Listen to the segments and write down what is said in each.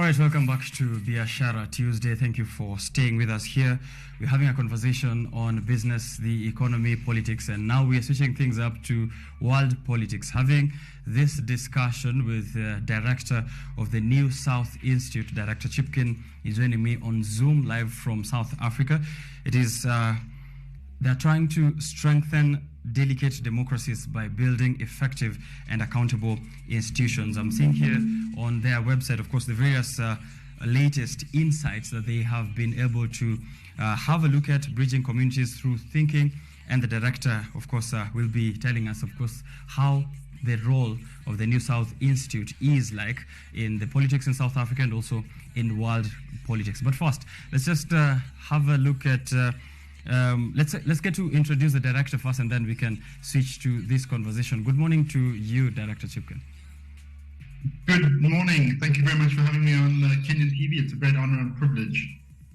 All right, welcome back to Biashara Tuesday. Thank you for staying with us here. We're having a conversation on business, the economy, politics, and now we are switching things up to world politics. Having this discussion with the director of the New South Institute, Director Chipkin, is joining me on Zoom live from South Africa. It is they're trying to strengthen delicate democracies by building effective and accountable institutions. I'm seeing here on their website, of course, the various latest insights that they have been able to have a look at bridging communities through thinking. And the director, of course, will be telling us, of course, how the role of the New South Institute is like in the politics in South Africa and also in world politics. But first, let's just have a look at let's get to introduce the director first, and then we can switch to this conversation. Good morning to you, Director Chipkin. Good morning. Thank you very much for having me on Kenyan TV. It's a great honor and privilege.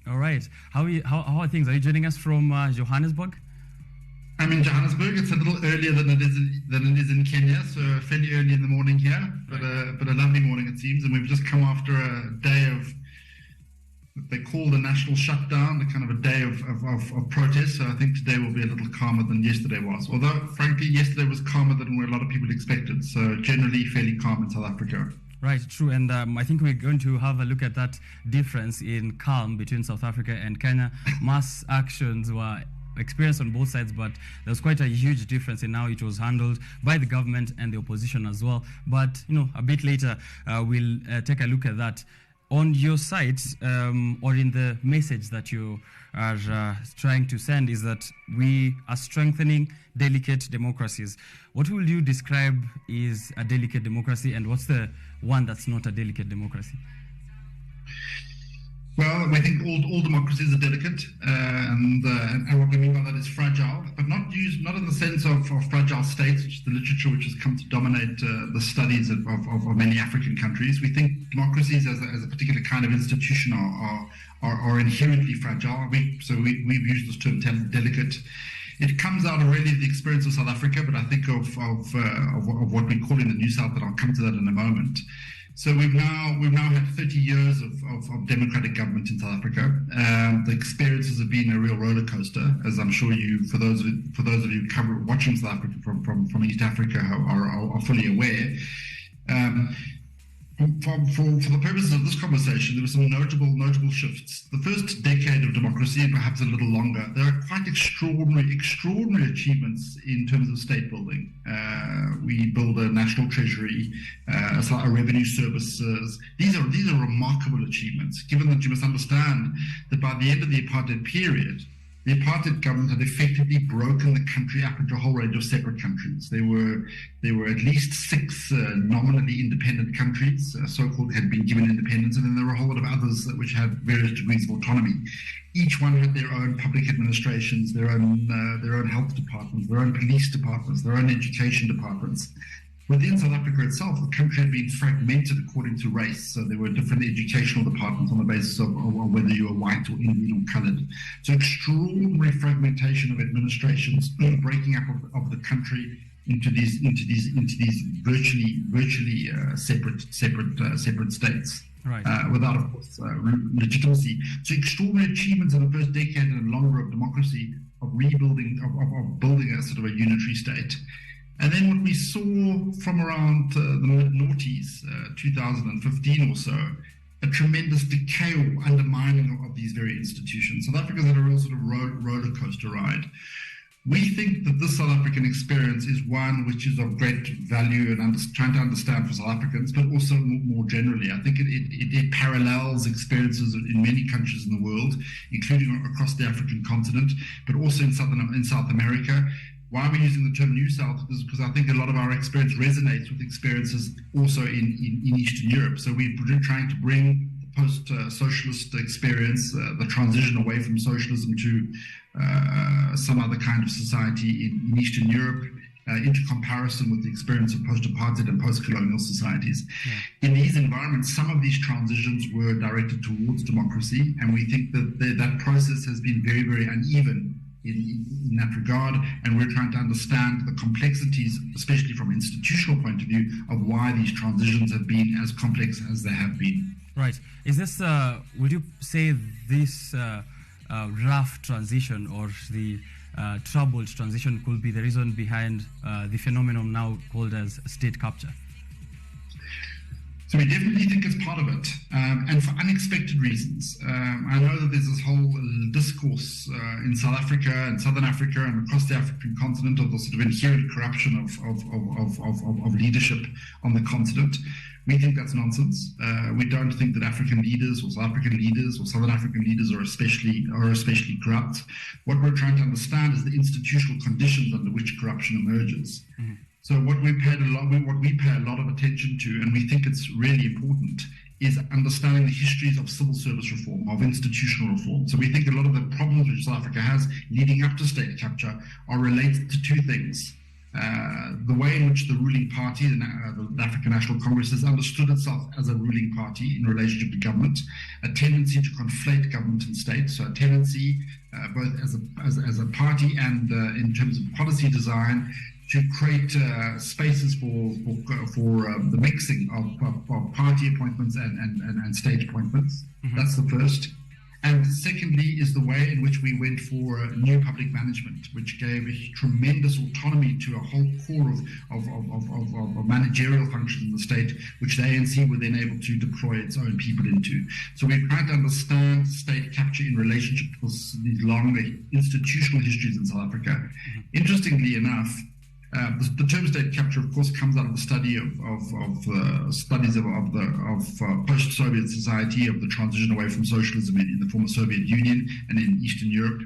All right. How are things? Are you joining us from Johannesburg? I'm in Johannesburg. It's a little earlier than it is in Kenya, so fairly early in the morning here, but a lovely morning it seems. And we've just come after a day of what they call the national shutdown, the kind of a day of protest. So I think today will be a little calmer than yesterday was. Although, frankly, yesterday was calmer than what a lot of people expected. So generally fairly calm in South Africa. Right, true. And I think we're going to have a look at that difference in calm between South Africa and Kenya. Mass actions were experienced on both sides, but there was quite a huge difference in how it was handled by the government and the opposition as well. But, a bit later, we'll take a look at that. On your site, or in the message that you are trying to send, is that we are strengthening delicate democracies. What will you describe is a delicate democracy, and what's the one that's not a delicate democracy? Well, I think all democracies are delicate, and what we mean by that is fragile, but not in the sense of fragile states, which is the literature which has come to dominate the studies of many African countries. We think democracies as a particular kind of institution are inherently fragile. We've used this term delicate. It comes out of really the experience of South Africa, but I think of what we call in the New South, and I'll come to that in a moment. So we've now had 30 years of democratic government in South Africa. The experiences have been a real roller coaster, as I'm sure for those of you watching South Africa from East Africa are fully aware. For the purposes of this conversation, there were some notable shifts. The first decade of democracy, and perhaps a little longer, there are quite extraordinary achievements in terms of state building. We build a national treasury, a revenue services. These are remarkable achievements, given that you must understand that by the end of the apartheid period, the apartheid government had effectively broken the country up into a whole range of separate countries. There were at least 6 nominally independent countries, so-called, had been given independence, and then there were a whole lot of others which had various degrees of autonomy. Each one had their own public administrations, their own health departments, their own police departments, their own education departments. Within South Africa itself, the country had been fragmented according to race. So there were different educational departments on the basis of whether you were white or Indian or coloured. So extraordinary fragmentation of administrations, breaking up of the country into these virtually separate states. Right. Without, of course, legitimacy. So extraordinary achievements in the first decade and longer of democracy, of rebuilding, of building a sort of a unitary state. And then what we saw from around the mid-noughties, 2015 or so, a tremendous decay or undermining of these very institutions. South Africa's had a real sort of roller coaster ride. We think that this South African experience is one which is of great value and trying to understand for South Africans, but also more generally. I think it parallels experiences in many countries in the world, including across the African continent, but also in South America. Why are we using the term New South? Because I think a lot of our experience resonates with experiences also in Eastern Europe. So we're trying to bring the post-socialist experience, the transition away from socialism to some other kind of society in Eastern Europe, into comparison with the experience of post-apartheid and post-colonial societies. Yeah. In these environments, some of these transitions were directed towards democracy, and we think that that process has been very, very uneven in that regard, and we're trying to understand the complexities, especially from an institutional point of view, of why these transitions have been as complex as they have been. Right. Is this, would you say this rough transition or the troubled transition could be the reason behind the phenomenon now called as state capture? So we definitely think it's part of it, and for unexpected reasons. I know that there's this whole discourse in South Africa and Southern Africa and across the African continent of the sort of inherent corruption of leadership on the continent. We think that's nonsense. We don't think that African leaders or South African leaders or Southern African leaders are especially corrupt. What we're trying to understand is the institutional conditions under which corruption emerges. Mm-hmm. So what we pay a lot of attention to, and we think it's really important, is understanding the histories of civil service reform, of institutional reform. So we think a lot of the problems which South Africa has leading up to state capture are related to two things. The way in which the ruling party, the African National Congress, has understood itself as a ruling party in relationship to government, a tendency to conflate government and state, so a tendency both as a party and in terms of policy design to create spaces for the mixing of party appointments and state appointments. Mm-hmm. That's the first. And secondly is the way in which we went for new public management, which gave a tremendous autonomy to a whole core of managerial functions in the state, which the ANC were then able to deploy its own people into. So we're trying to understand state capture in relationship to these long institutional histories in South Africa. Mm-hmm. Interestingly enough, the term state capture, of course, comes out of the study of studies of post-Soviet society, of the transition away from socialism in the former Soviet Union and in Eastern Europe.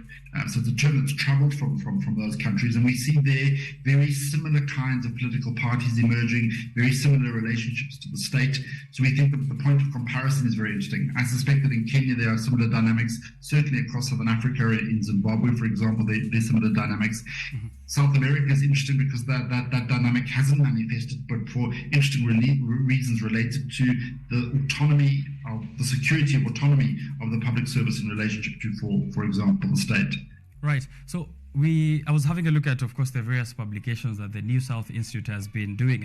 So it's a term that's traveled from those countries, and we see there very similar kinds of political parties emerging, very similar relationships to the state. So we think that the point of comparison is very interesting. I suspect that in Kenya there are similar dynamics, certainly across Southern Africa, in Zimbabwe, for example, there's similar dynamics. Mm-hmm. South America is interesting because that dynamic hasn't manifested, but for interesting reasons related to the autonomy of the security of autonomy of the public service in relationship to, for example, the state. Right. So I was having a look at, of course, the various publications that the New South Institute has been doing,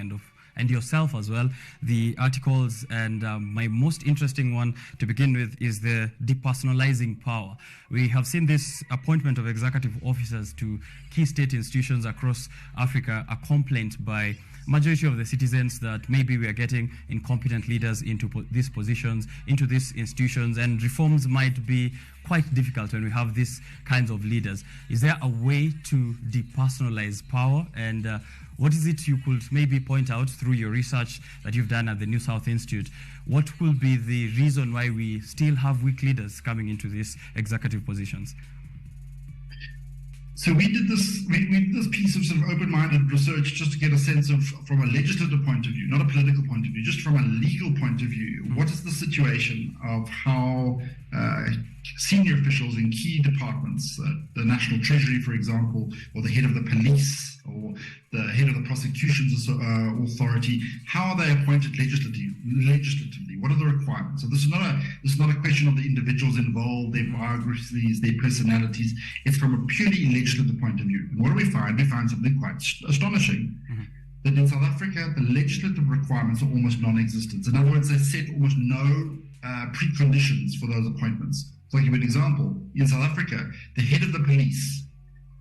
and yourself as well, the articles, and my most interesting one to begin with is the depersonalizing power. We have seen this appointment of executive officers to key state institutions across Africa, a complaint by majority of the citizens that maybe we are getting incompetent leaders into these positions, into these institutions, and reforms might be quite difficult when we have these kinds of leaders. Is there a way to depersonalize power? And what is it you could maybe point out through your research that you've done at the New South Institute? What will be the reason why we still have weak leaders coming into these executive positions? So we did this piece of sort of open-minded research just to get a sense of, from a legislative point of view, not a political point of view, just from a legal point of view, what is the situation of how senior officials in key departments, the National Treasury, for example, or the head of the police, or the head of the prosecutions authority, how are they appointed legislatively? What are the requirements? So this is not a question of the individuals involved, their biographies, their personalities. It's from a purely legislative point of view. And what do we find? We find something quite astonishing. Mm-hmm. That in South Africa, the legislative requirements are almost non-existent. In other words, they set almost no preconditions for those appointments. So I'll give you an example. In South Africa, the head of the police,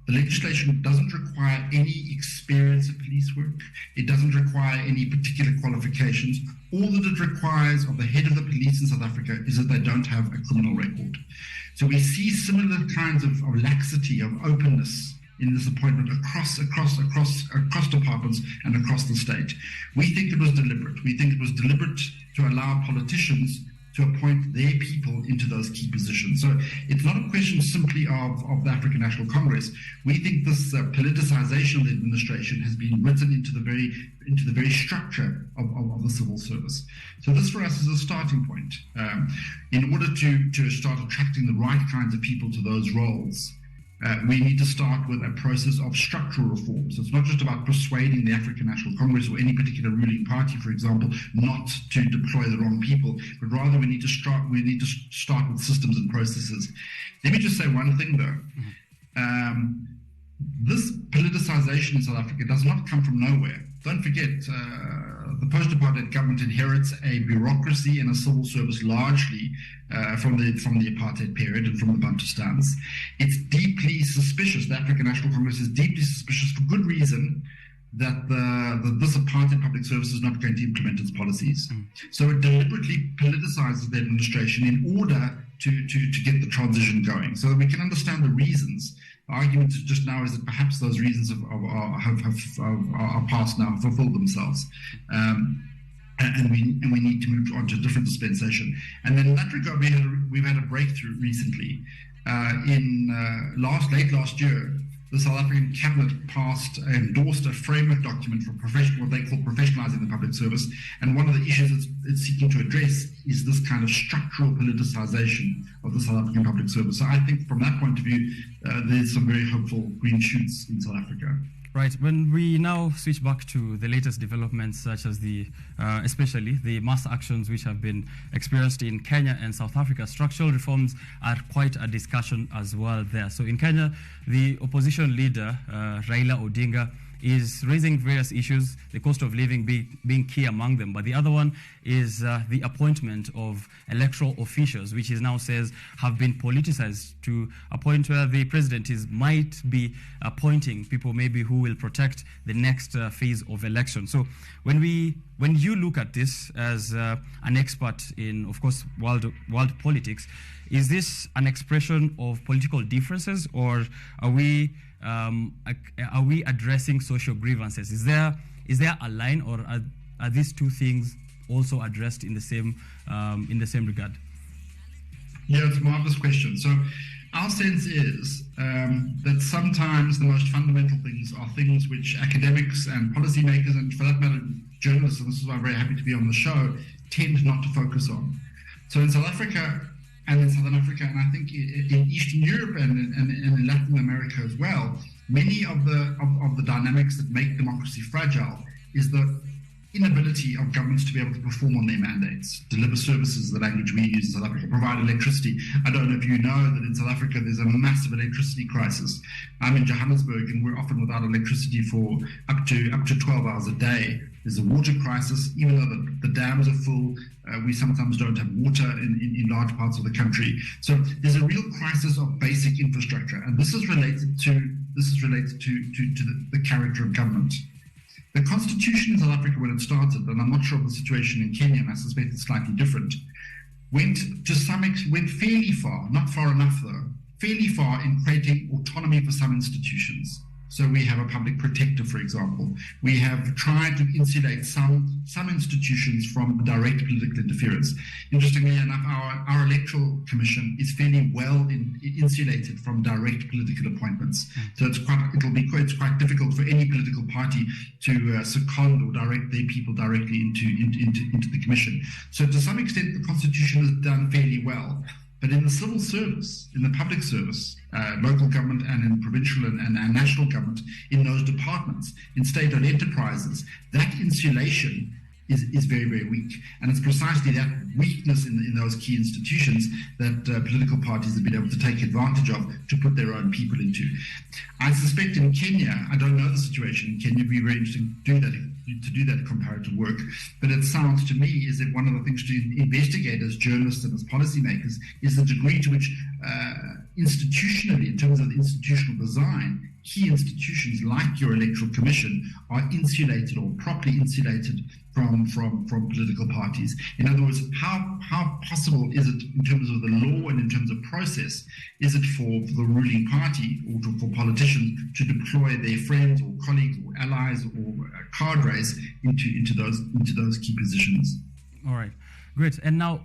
the legislation doesn't require any experience of police work. It doesn't require any particular qualifications. All that it requires of the head of the police in South Africa is that they don't have a criminal record. So we see similar kinds of laxity, of openness in this appointment across departments and across the state. We think it was deliberate. We think it was deliberate to allow politicians to appoint their people into those key positions. So it's not a question simply of the African National Congress. We think this politicization of the administration has been written into the very structure of the civil service. So this for us is a starting point. In order to start attracting the right kinds of people to those roles, we need to start with a process of structural reform. So it's not just about persuading the African National Congress or any particular ruling party, for example, not to deploy the wrong people, but rather we need to start with systems and processes. Let me just say one thing though. this politicization in South Africa does not come from nowhere. Don't forget, the post-apartheid government inherits a bureaucracy and a civil service largely from the apartheid period and from the Bantustans. It's deeply suspicious. The African National Congress is deeply suspicious for good reason that this apartheid public service is not going to implement its policies. So it deliberately politicizes the administration in order to get the transition going, so that we can understand the reasons. The argument just now is that perhaps those reasons are past now, fulfilled themselves. And we need to move on to a different dispensation. And then in that regard, we've had a breakthrough recently. Late last year, the South African cabinet endorsed a framework document for what they call professionalizing the public service. And one of the issues it's seeking to address is this kind of structural politicization of the South African public service. So I think from that point of view, there's some very hopeful green shoots in South Africa. Right. When we now switch back to the latest developments, such as especially the mass actions which have been experienced in Kenya and South Africa, structural reforms are quite a discussion as well there. So in Kenya, the opposition leader, Raila Odinga, is raising various issues, the cost of living being key among them. But the other one is the appointment of electoral officials, which he now says have been politicized to a point where the president might be appointing people maybe who will protect the next phase of election. So when you look at this as an expert in, of course, world politics, is this an expression of political differences, or are we addressing social grievances? Is there a line, or are these two things also addressed in the same regard? Yeah, it's a marvelous question. So our sense is that sometimes the most fundamental things are things which academics and policymakers, and for that matter journalists, and this is why I'm very happy to be on the show, tend not to focus on. So in South Africa and in Southern Africa, and I think in Eastern Europe and in Latin America as well, many of the dynamics that make democracy fragile is the inability of governments to be able to perform on their mandates, deliver services, the language we use in South Africa, provide electricity. I don't know if you know that in South Africa there's a massive electricity crisis. I'm in Johannesburg and we're often without electricity for up to 12 hours a day. There's a water crisis. Even though the dams are full, we sometimes don't have water in large parts of the country. So there's a real crisis of basic infrastructure, and this is related to the character of government. The constitution in South Africa, when it started, and I'm not sure of the situation in Kenya, and I suspect it's slightly different, went fairly far, not far enough though, fairly far in creating autonomy for some institutions. So we have a public protector, for example. We have tried to insulate some institutions from direct political interference. Interestingly enough, our electoral commission is fairly well insulated from direct political appointments. So it's quite difficult for any political party to second or direct their people directly into the commission. So to some extent, the constitution is done fairly well. But in the civil service, in the public service, local government and in provincial and national government, in those departments, in state-owned enterprises, that insulation is very, very weak. And it's precisely that weakness in those key institutions that political parties have been able to take advantage of to put their own people into. I suspect in Kenya, I don't know the situation in Kenya, it'd be very interesting to do that comparative work, but it sounds to me is that one of the things to investigate as journalists and as policymakers is the degree to which institutionally, in terms of the institutional design, key institutions like your electoral commission are insulated or properly insulated from political parties. In other words, how possible is it in terms of the law and in terms of process, is it for the ruling party or for politicians to deploy their friends or colleagues or allies or cadres into those key positions? All right, great. And now,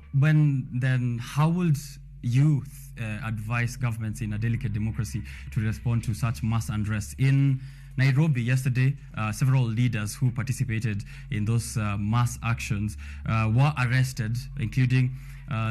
how would you advise governments in a delicate democracy to respond to such mass unrest? In Nairobi yesterday, several leaders who participated in those mass actions were arrested, including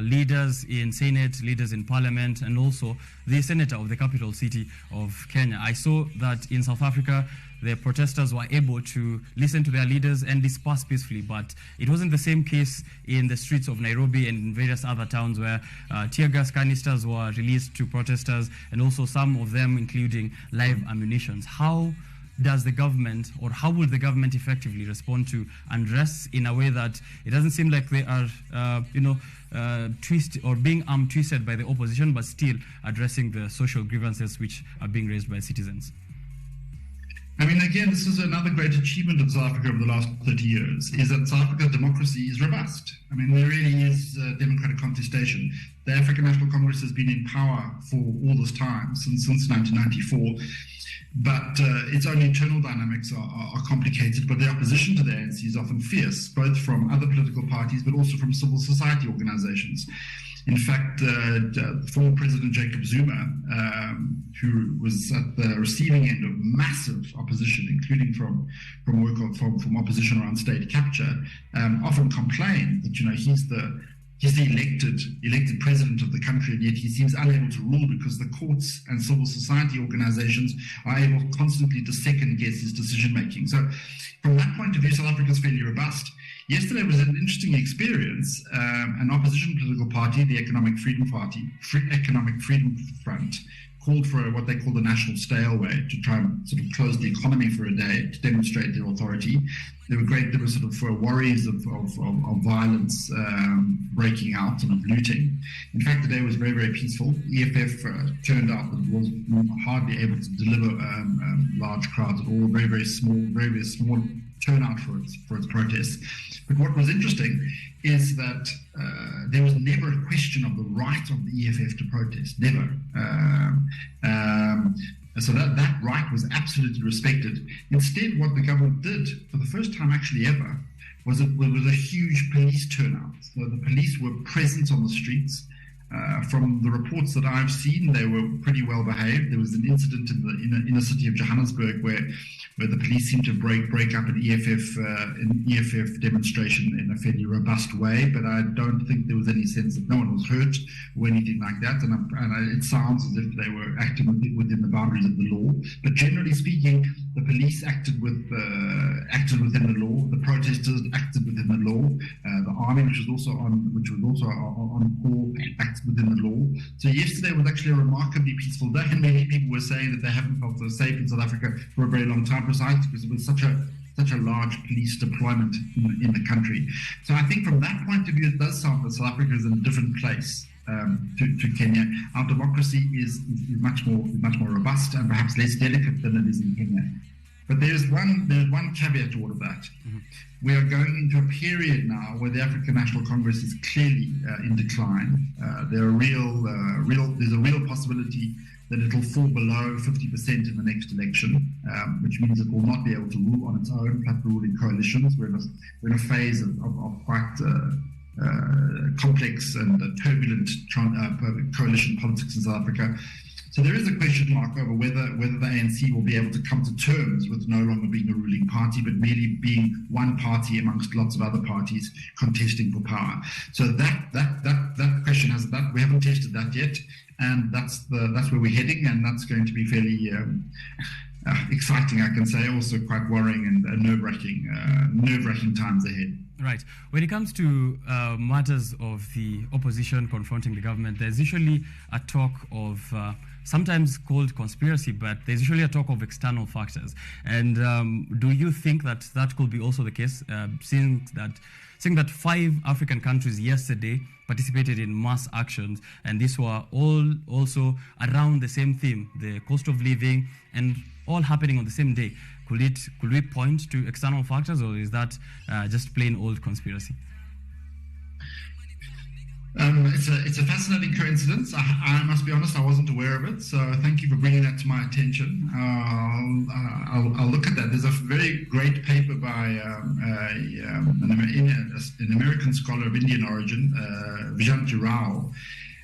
leaders in Senate, leaders in Parliament, and also the senator of the capital city of Kenya. I saw that in South Africa, the protesters were able to listen to their leaders and disperse peacefully, but it wasn't the same case in the streets of Nairobi and in various other towns where tear gas canisters were released to protesters, and also some of them including live ammunition. How does the government, or how will the government effectively respond to unrest in a way that it doesn't seem like they are, twisted or being twisted by the opposition, but still addressing the social grievances which are being raised by citizens? I mean, again, this is another great achievement of South Africa over the last 30 years, is that South Africa's democracy is robust. I mean, there really is democratic contestation. The African National Congress has been in power for all this time, since 1994. But its own internal dynamics are complicated, but the opposition to the ANC is often fierce, both from other political parties, but also from civil society organizations. In fact, former President Jacob Zuma, who was at the receiving end of massive opposition, including from opposition around state capture, often complained that he's the elected president of the country, and yet he seems unable to rule because the courts and civil society organizations are able constantly to second guess his decision making. So, from that point of view, South Africa is fairly robust. Yesterday was an interesting experience. An opposition political party, the Economic Freedom Front, called for what they call the national stay away, to try and sort of close the economy for a day to demonstrate their authority. There were sort of worries of violence breaking out and of looting. In fact, the day was very, very peaceful. EFF turned out that it was hardly able to deliver large crowds at all. Very, very small turnout for its protests. But what was interesting is that there was never a question of the right of the EFF to protest, never. So that right was absolutely respected. Instead, what the government did, for the first time actually ever, was a huge police turnout. So the police were present on the streets. From the reports that I've seen, they were pretty well behaved. There was an incident in the inner city of Johannesburg where the police seemed to break up an EFF demonstration in a fairly robust way, but I don't think there was any sense that no one was hurt or anything like that. And it sounds as if they were acting within the boundaries of the law. But generally speaking, the police acted within the law. The protesters acted within the law. The army, which was also on call, acted within the law. So yesterday was actually a remarkably peaceful day, and many people were saying that they haven't felt so safe in South Africa for a very long time, precisely because it was such a large police deployment in the country. So I think from that point of view, it does sound that South Africa is in a different place to Kenya. Our democracy is much more robust and perhaps less delicate than it is in Kenya. But there's one caveat to all of that. Mm-hmm. We are going into a period now where the African National Congress is clearly in decline. There's a real possibility that it'll fall below 50% in the next election, which means it will not be able to rule on its own, plus ruling coalitions. We're in a phase of quite complex and turbulent coalition politics in South Africa. So there is a question mark over whether the ANC will be able to come to terms with no longer being a ruling party, but merely being one party amongst lots of other parties contesting for power. So that question we haven't tested that yet, and that's where we're heading, and that's going to be fairly exciting, I can say, also quite worrying and nerve-wracking times ahead. Right. When it comes to matters of the opposition confronting the government, there's usually a talk of sometimes called conspiracy, but there's usually a talk of external factors. And do you think that could be also the case, seeing that 5 African countries yesterday participated in mass actions, and these were all also around the same theme, the cost of living, and all happening on the same day? Could we point to external factors, or is that just plain old conspiracy? It's a fascinating coincidence. I must be honest, I wasn't aware of it, so thank you for bringing that to my attention. I'll look at that. There's a very great paper by an American scholar of Indian origin, Vijanti Rao,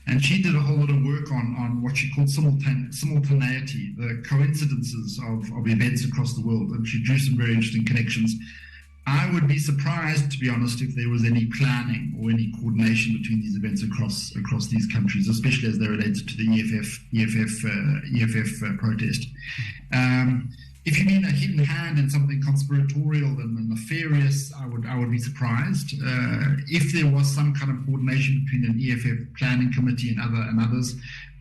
and she did a whole lot of work on what she called simultaneity, the coincidences of events across the world, and she drew some very interesting connections. I would be surprised, to be honest, if there was any planning or any coordination between these events across these countries, especially as they're related to the EFF protest. If you mean a hidden hand in something conspiratorial and nefarious, I would be surprised. If there was some kind of coordination between an EFF planning committee and others,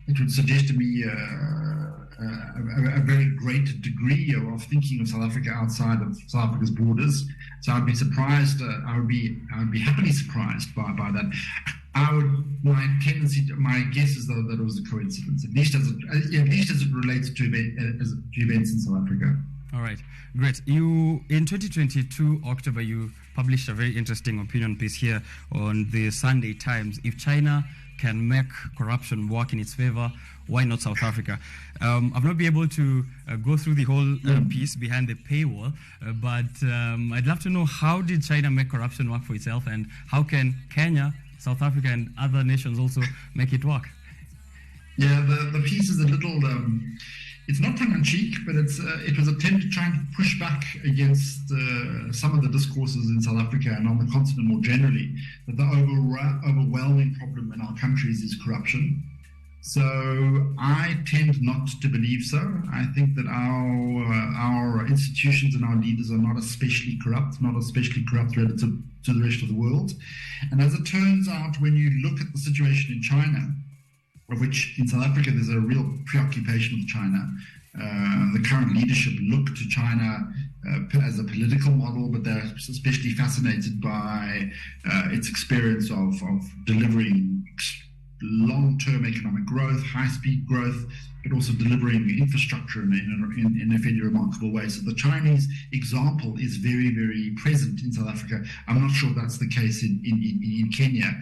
it would suggest to me a very great degree of thinking of South Africa outside of South Africa's borders. So I'd be surprised. I would be happily surprised by that. My guess is though that it was a coincidence, at least as it relates to events in South Africa. All right, great. You in 2022 October, you published a very interesting opinion piece here on the Sunday Times. If China can make corruption work in its favor, why not South Africa? I've not been able to go through the whole piece behind the paywall, but I'd love to know, how did China make corruption work for itself, and how can Kenya, South Africa, and other nations also make it work? Yeah, the piece is a little, it's not tongue-in-cheek, but it was an attempt to try and push back against some of the discourses in South Africa and on the continent more generally, that the overwhelming problem in our countries is corruption. So I tend not to believe so. I think that our institutions and our leaders are not especially corrupt relative to the rest of the world. And as it turns out, when you look at the situation in China, of which in South Africa there's a real preoccupation with China. The current leadership look to China as a political model, but they're especially fascinated by its experience of delivering long-term economic growth, high-speed growth, but also delivering infrastructure in a fairly remarkable way. So the Chinese example is very, very present in South Africa. I'm not sure that's the case in Kenya.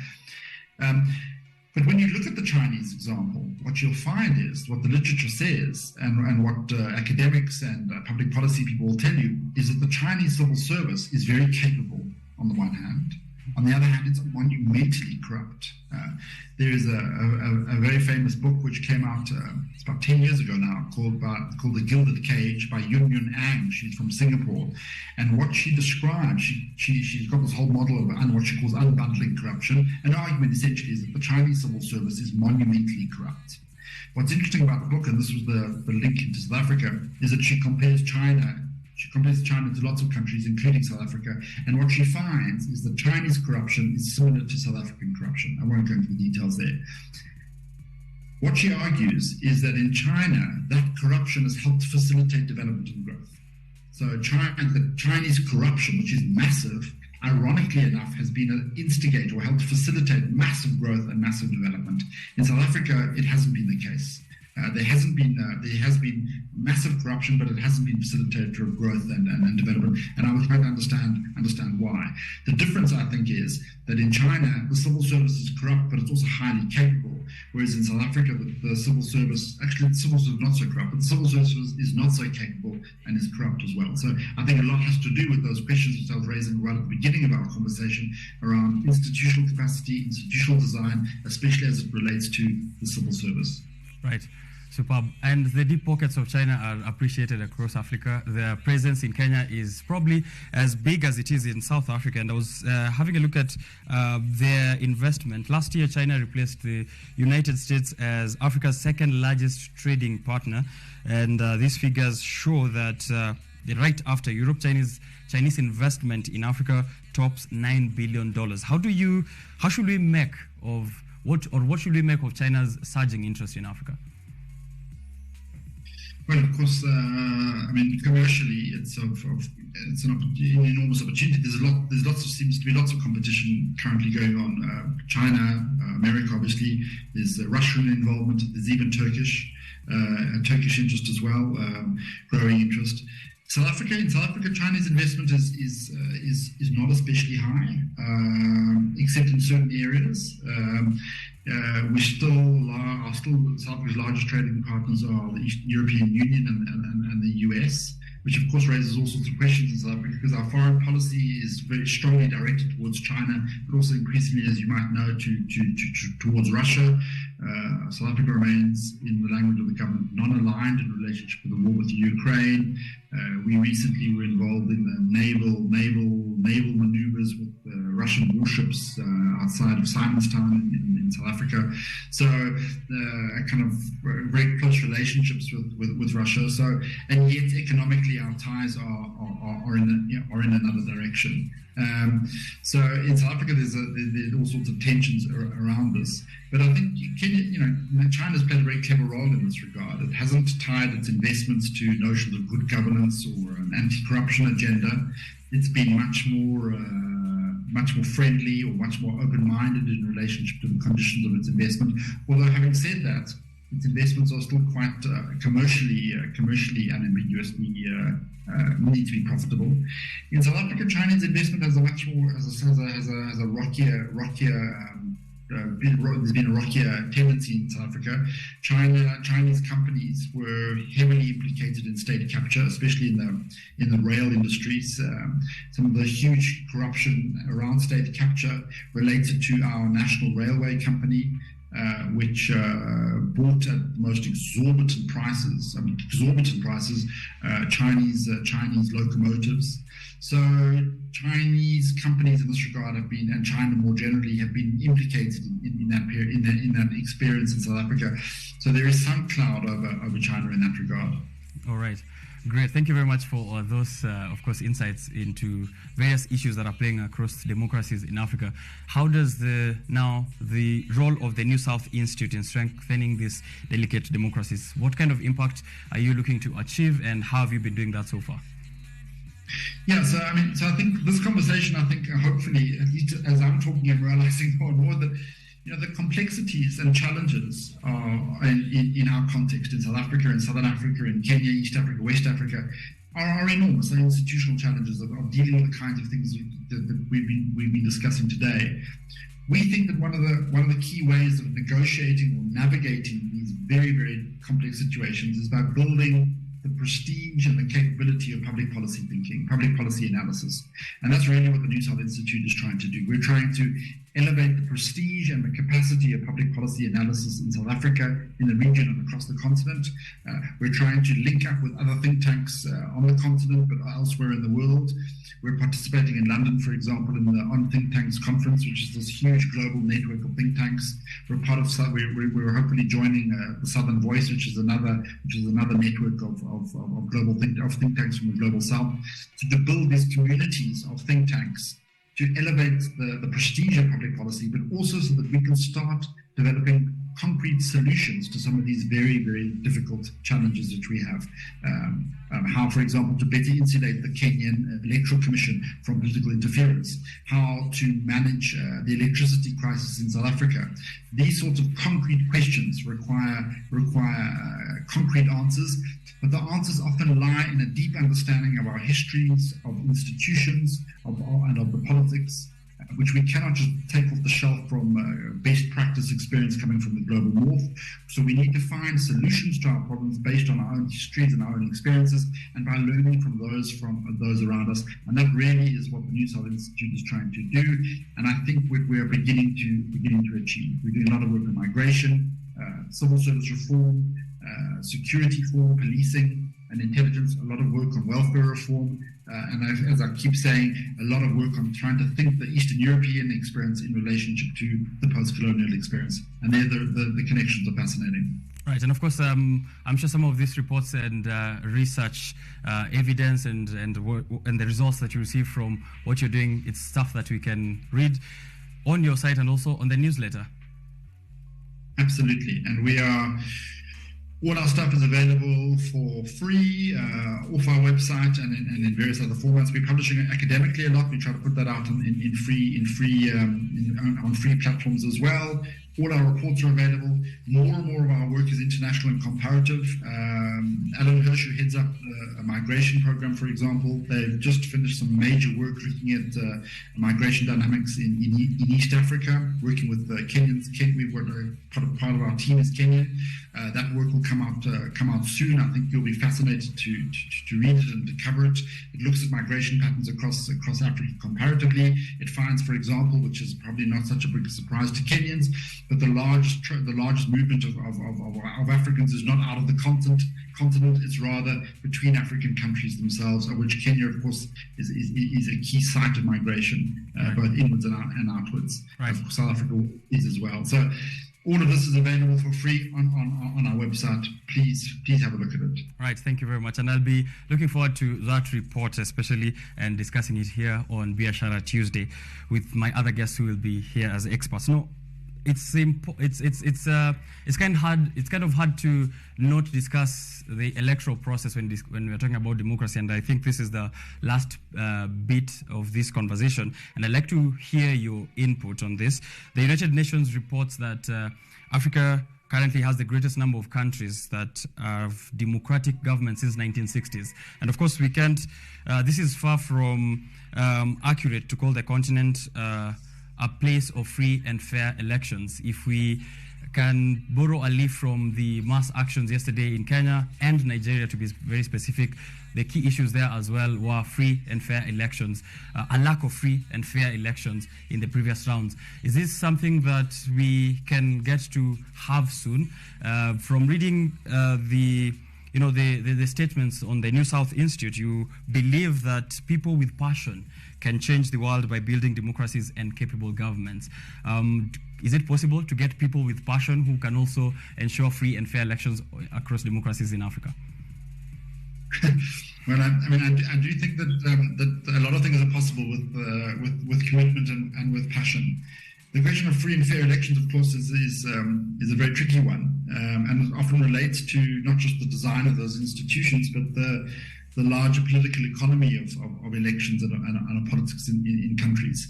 But when you look at the Chinese example, what you'll find is, what the literature says and what academics and public policy people will tell you, is that the Chinese civil service is very capable on the one hand. On the other hand, it's monumentally corrupt. There is a very famous book which came out, it's about 10 years ago now, called The Gilded Cage by Yun Ang. She's from Singapore. And what she describes, she's got this whole model of what she calls unbundling corruption. And her argument essentially is that the Chinese civil service is monumentally corrupt. What's interesting about the book, and this was the link into South Africa, is that she compares China to lots of countries, including South Africa, and what she finds is that Chinese corruption is similar to South African corruption. I won't go into the details there. What she argues is that in China, that corruption has helped facilitate development and growth. So the Chinese corruption, which is massive, ironically enough, has been an instigator or helped facilitate massive growth and massive development. In South Africa, it hasn't been the case. There has been massive corruption, but it hasn't been facilitator of growth and development. And I was trying to understand why. The difference, I think, is that in China, the civil service is corrupt, but it's also highly capable. Whereas in South Africa, the civil service, actually the civil service is not so corrupt, but the civil service is not so capable and is corrupt as well. So I think a lot has to do with those questions which I was raising right at the beginning of our conversation around institutional capacity, institutional design, especially as it relates to the civil service. Right. Superb. And the deep pockets of China are appreciated across Africa. Their presence in Kenya is probably as big as it is in South Africa. And I was having a look at their investment. Last year, China replaced the United States as Africa's second largest trading partner. And these figures show that right after Europe, Chinese investment in Africa tops $9 billion. What should we make of China's surging interest in Africa? Well, of course, commercially, it's an enormous opportunity. Seems to be lots of competition currently going on. China, America, obviously, there's Russian involvement. There's even Turkish interest as well, growing interest. In South Africa, China's investment is not especially high, except in certain areas. We still South Africa's largest trading partners are the European Union and the US, which of course raises all sorts of questions in South Africa because our foreign policy is very strongly directed towards China, but also increasingly, as you might know, towards Russia. South Africa remains, in the language of the government, non-aligned in relationship with the war with Ukraine. We recently were involved in the naval Russian warships outside of Simonstown in South Africa. So kind of very close relationships with Russia. So, and yet economically our ties are in another direction. So in South Africa, there's all sorts of tensions around this. But I think China's played a very clever role in this regard. It hasn't tied its investments to notions of good governance or an anti-corruption agenda. It's been much more friendly or much more open-minded in relationship to the conditions of its investment. Although having said that, its investments are still quite commercially unambiguously need to be profitable. In South Africa, Chinese investment has a much more has a rockier. There's been a rockier tendency in South Africa. Chinese companies were heavily implicated in state capture, especially in the rail industries. Some of the huge corruption around state capture related to our national railway company, which bought at the most exorbitant prices. Chinese locomotives. So Chinese companies in this regard have been, and China more generally, have been implicated in that period, in that experience in South Africa. So there is some cloud over China in that regard. All right. Great. Thank you very much for those, of course, insights into various issues that are playing across democracies in Africa. How does the role of the New South Institute in strengthening these delicate democracies, what kind of impact are you looking to achieve, and how have you been doing that so far? Yeah, so I think this conversation, hopefully, at least as I'm talking and realizing more and more that the complexities and challenges in our context in South Africa, in Southern Africa, in Kenya, East Africa, West Africa are enormous. The institutional challenges of dealing with the kinds of things that we've been discussing today. We think that one of the key ways of negotiating or navigating these very, very complex situations is by building the prestige and the capability of public policy thinking, public policy analysis. And that's really what the New South Institute is trying to do. We're trying to elevate the prestige and the capacity of public policy analysis in South Africa, in the region and across the continent. We're trying to link up with other think tanks on the continent, but elsewhere in the world. We're participating in London, for example, in the On Think Tanks conference, which is this huge global network of think tanks. We're part of. We're hopefully joining the Southern Voice, which is another network of global think tanks from the global South, to build these communities of think tanks to elevate the prestige of public policy, but also so that we can start developing concrete solutions to some of these very, very difficult challenges that we have. How, for example, to better insulate the Kenyan Electoral Commission from political interference, how to manage the electricity crisis in South Africa. These sorts of concrete questions require concrete answers, but the answers often lie in a deep understanding of our histories, of institutions, and of the politics, which we cannot just take off the shelf from best practice experience coming from the global north. So we need to find solutions to our problems based on our own histories and our own experiences, and by learning from those around us. And that really is what the New South Institute is trying to do. And I think we are beginning to achieve. We're doing a lot of work on migration, civil service reform, security reform, policing and intelligence, a lot of work on welfare reform, and as I keep saying, a lot of work on trying to think the Eastern European experience in relationship to the post-colonial experience. And there the connections are fascinating. Right, and of course, I'm sure some of these reports and research evidence and the results that you receive from what you're doing, it's stuff that we can read on your site and also on the newsletter. Absolutely, and all our stuff is available for free off our website and in various other formats. We're publishing it academically a lot. We try to put that out on free platforms as well. All our reports are available. More and more of our work is international and comparative. Alan Hirsch, who heads up a migration program, for example, they've just finished some major work looking at migration dynamics in East Africa, working with Kenyans. We've got part of our team is Kenyan. That work will come out soon. I think you'll be fascinated to read it and to cover it. It looks at migration patterns across Africa comparatively. It finds, for example, which is probably not such a big surprise to Kenyans, but the largest movement of Africans is not out of the continent. It's rather between African countries themselves, of which Kenya, of course, is a key site of migration, both inwards and outwards. Right. South Africa is as well. So all of this is available for free on our website. Please have a look at it. Right, thank you very much. And I'll be looking forward to that report, especially, and discussing it here on Biashara Tuesday with my other guests who will be here as experts. No, it's kind of hard to not discuss the electoral process when we're talking about democracy, and I think this is the last bit of this conversation, and I'd like to hear your input on this. The United Nations reports that Africa currently has the greatest number of countries that have democratic government since 1960s, and of course we can't. This is far from accurate to call the continent a place of free and fair elections. If we can borrow a leaf from the mass actions yesterday in Kenya and Nigeria, to be very specific, the key issues there as well were free and fair elections, a lack of free and fair elections in the previous rounds. Is this something that we can get to have soon? From reading the statements on the New South Institute, you believe that people with passion can change the world by building democracies and capable governments. Is it possible to get people with passion who can also ensure free and fair elections across democracies in Africa? Well, I do think that a lot of things are possible with commitment and with passion. The question of free and fair elections, of course, is a very tricky one, and it often relates to not just the design of those institutions, but the larger political economy of elections and politics in countries.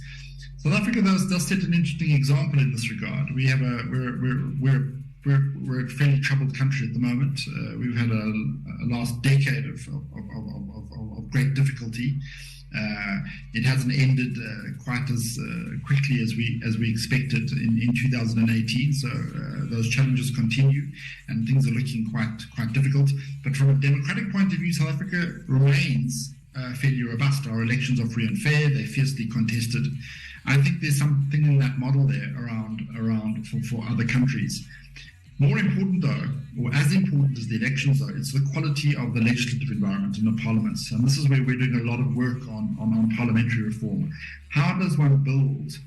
South Africa does set an interesting example in this regard. We're a fairly troubled country at the moment. We've had a last decade of great difficulty. It hasn't ended quite as quickly as we expected in 2018. So those challenges continue, and things are looking quite difficult. But from a democratic point of view, South Africa remains fairly robust. Our elections are free and fair. They're fiercely contested. I think there's something in that model there around for other countries. More important, though, or as important as the elections, though, it's the quality of the legislative environment and the parliaments. And this is where we're doing a lot of work on parliamentary reform. How does one build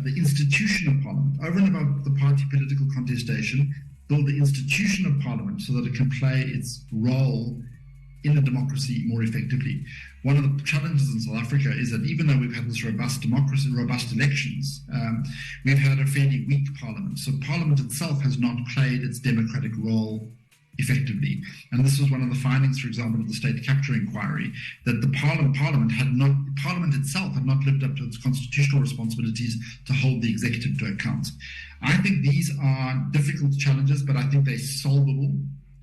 the institution of parliament, over and above the party political contestation, build the institution of parliament so that it can play its role in the democracy more effectively? One of the challenges in South Africa is that even though we've had this robust democracy, robust elections, we've had a fairly weak parliament. So parliament itself has not played its democratic role effectively. And this was one of the findings, for example, of the state capture inquiry, that the parliament itself had not lived up to its constitutional responsibilities to hold the executive to account. I think these are difficult challenges, but I think they're solvable.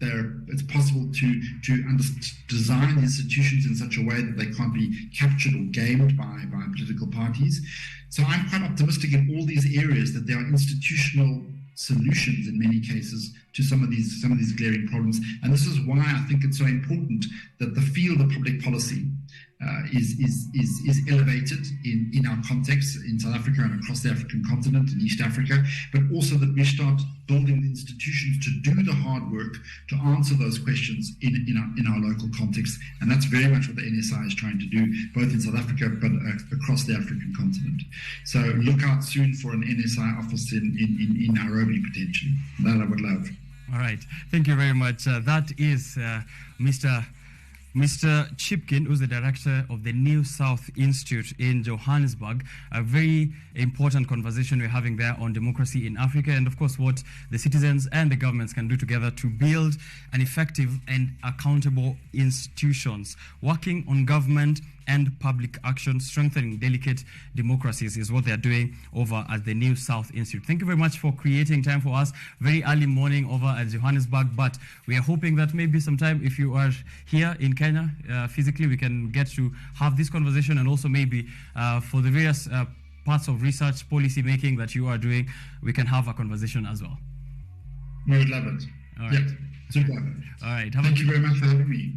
It's possible to design institutions in such a way that they can't be captured or gamed by political parties. So I'm quite optimistic in all these areas that there are institutional solutions in many cases to some of these glaring problems. And this is why I think it's so important that the field of public policy is elevated in our context in South Africa and across the African continent and East Africa, but also that we start building the institutions to do the hard work to answer those questions in our local context. And that's very much what the NSI is trying to do, both in South Africa but across the African continent. So look out soon for an NSI office in Nairobi, potentially. That I would love. All right. Thank you very much. That is Mr. Chipkin, who's the director of the New South Institute in Johannesburg. A very important conversation we're having there on democracy in Africa and, of course, what the citizens and the governments can do together to build an effective and accountable institutions. Working on government and public action, strengthening delicate democracies is what they're doing over at the New South Institute. Thank you very much for creating time for us. Very early morning over at Johannesburg, but we are hoping that maybe sometime if you are here in Kenya physically, we can get to have this conversation, and also maybe for the various parts of research, policy making that you are doing, we can have a conversation as well. We would love it. All right. Yeah, super. All right. Thank you very much for having me.